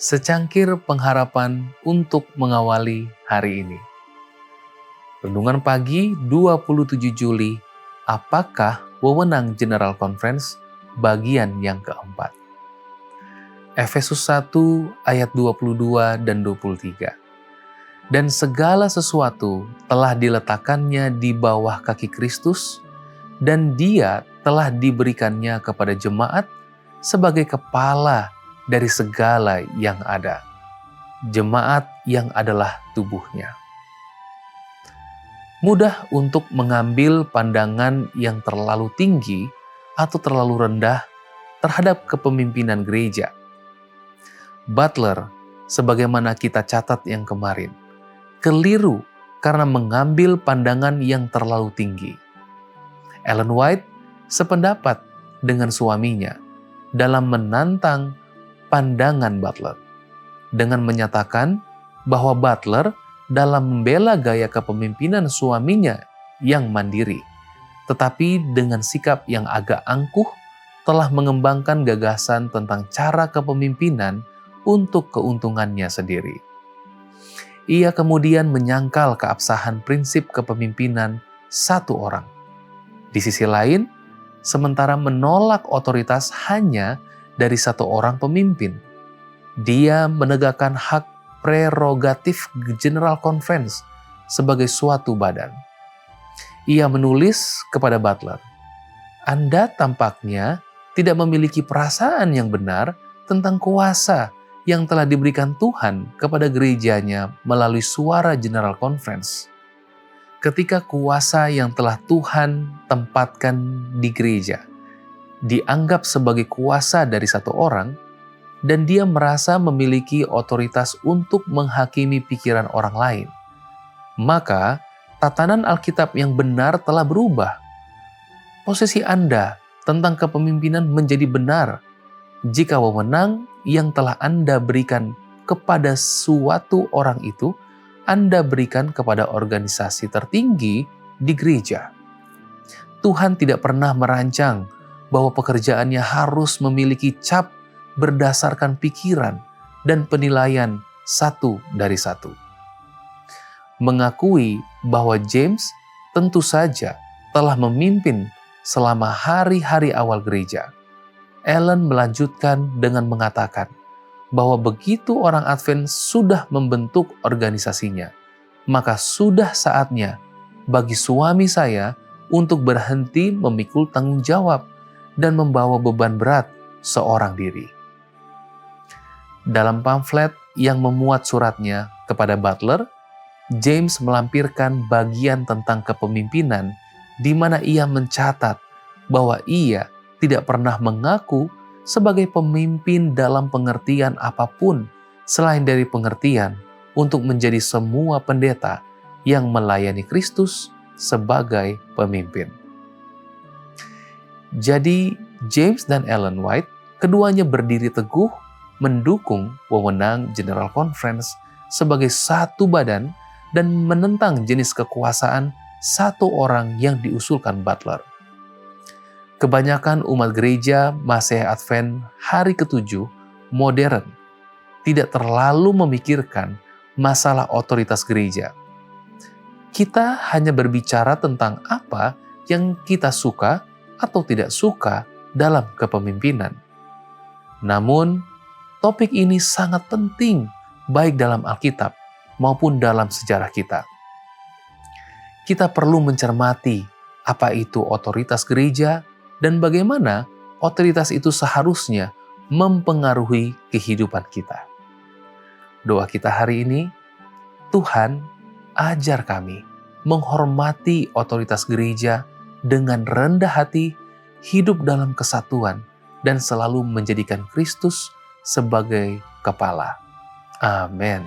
Secangkir pengharapan untuk mengawali hari ini. Renungan pagi 27 Juli, apakah wewenang General Conference bagian yang keempat. Efesus 1 ayat 22 dan 23. Dan segala sesuatu telah diletakkannya di bawah kaki Kristus, dan Dia telah diberikannya kepada jemaat sebagai kepala dari segala yang ada. Jemaat yang adalah tubuhnya. Mudah untuk mengambil pandangan yang terlalu tinggi atau terlalu rendah terhadap kepemimpinan gereja. Butler, sebagaimana kita catat yang kemarin, keliru karena mengambil pandangan yang terlalu tinggi. Ellen White sependapat dengan suaminya dalam menantang pandangan Butler, dengan menyatakan bahwa Butler dalam membela gaya kepemimpinan suaminya yang mandiri, tetapi dengan sikap yang agak angkuh telah mengembangkan gagasan tentang cara kepemimpinan untuk keuntungannya sendiri. Ia kemudian menyangkal keabsahan prinsip kepemimpinan satu orang. Di sisi lain, sementara menolak otoritas hanya dari satu orang pemimpin, dia menegakkan hak prerogatif General Conference sebagai suatu badan. Ia menulis kepada Butler, "Anda tampaknya tidak memiliki perasaan yang benar tentang kuasa yang telah diberikan Tuhan kepada gerejanya melalui suara General Conference. Ketika kuasa yang telah Tuhan tempatkan di gereja dianggap sebagai kuasa dari satu orang, dan dia merasa memiliki otoritas untuk menghakimi pikiran orang lain, maka tatanan Alkitab yang benar telah berubah. Posisi Anda tentang kepemimpinan menjadi benar jika wewenang yang telah Anda berikan kepada suatu orang itu, Anda berikan kepada organisasi tertinggi di gereja. Tuhan tidak pernah merancang bahwa pekerjaannya harus memiliki cap berdasarkan pikiran dan penilaian satu dari satu." Mengakui bahwa James tentu saja telah memimpin selama hari-hari awal gereja, Ellen melanjutkan dengan mengatakan bahwa begitu orang Advent sudah membentuk organisasinya, maka sudah saatnya bagi suami saya untuk berhenti memikul tanggung jawab dan membawa beban berat seorang diri. Dalam pamflet yang memuat suratnya kepada Butler, James melampirkan bagian tentang kepemimpinan di mana ia mencatat bahwa ia tidak pernah mengaku sebagai pemimpin dalam pengertian apapun selain dari pengertian untuk menjadi semua pendeta yang melayani Kristus sebagai pemimpin. Jadi, James dan Ellen White keduanya berdiri teguh mendukung wewenang General Conference sebagai satu badan dan menentang jenis kekuasaan satu orang yang diusulkan Butler. Kebanyakan umat gereja Masehi Advent hari ke-7 modern tidak terlalu memikirkan masalah otoritas gereja. Kita hanya berbicara tentang apa yang kita suka atau tidak suka dalam kepemimpinan. Namun, topik ini sangat penting baik dalam Alkitab maupun dalam sejarah kita. Kita perlu mencermati apa itu otoritas gereja dan bagaimana otoritas itu seharusnya mempengaruhi kehidupan kita. Doa kita hari ini, Tuhan ajar kami menghormati otoritas gereja dengan rendah hati, hidup dalam kesatuan, dan selalu menjadikan Kristus sebagai kepala. Amin.